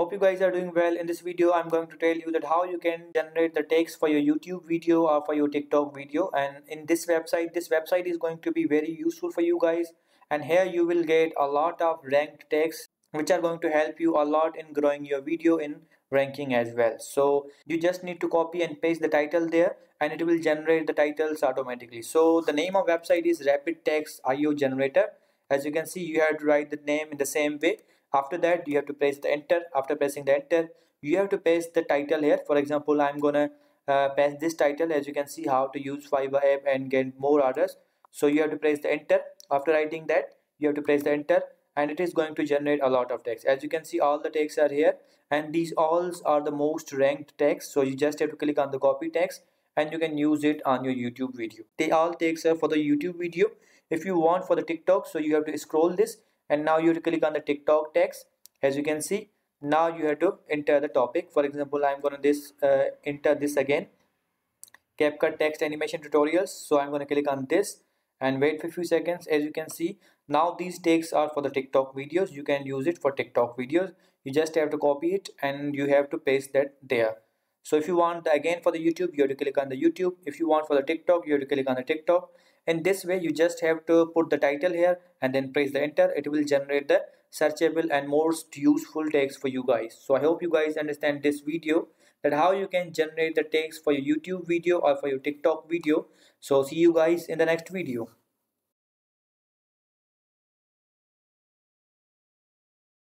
Hope you guys are doing well. In this video, I'm going to tell you that how you can generate the text for your YouTube video or for your TikTok video. And in this website is going to be very useful for you guys. And here you will get a lot of ranked text which are going to help you a lot in growing your video in ranking as well. So you just need to copy and paste the title there and it will generate the titles automatically. So the name of website is Rapitags IO generator. As you can see, you have to write the name in the same way. After that, you have to press the enter. After pressing the enter, you have to paste the title here. For example, I'm gonna paste this title. As you can see, how to use Fiverr app and get more orders. So you have to press the enter. After writing that, you have to press the enter and it is going to generate a lot of text. As you can see, all the text are here and these all are the most ranked text. So you just have to click on the copy text and you can use it on your YouTube video. They all text are for the YouTube video. If you want for the TikTok, so you have to scroll this and now you have to click on the TikTok text. As you can see, now you have to enter the topic. For example, I'm gonna enter this again, CapCut text animation tutorials. So I'm gonna click on this and wait for a few seconds. As you can see, now these texts are for the TikTok videos. You can use it for TikTok videos. You just have to copy it and you have to paste that there. So if you want again for the YouTube, you have to click on the YouTube. If you want for the TikTok, you have to click on the TikTok. In this way, you just have to put the title here and then press the enter. It will generate the searchable and most useful text for you guys. So I hope you guys understand this video, that how you can generate the text for your YouTube video or for your TikTok video. So see you guys in the next video.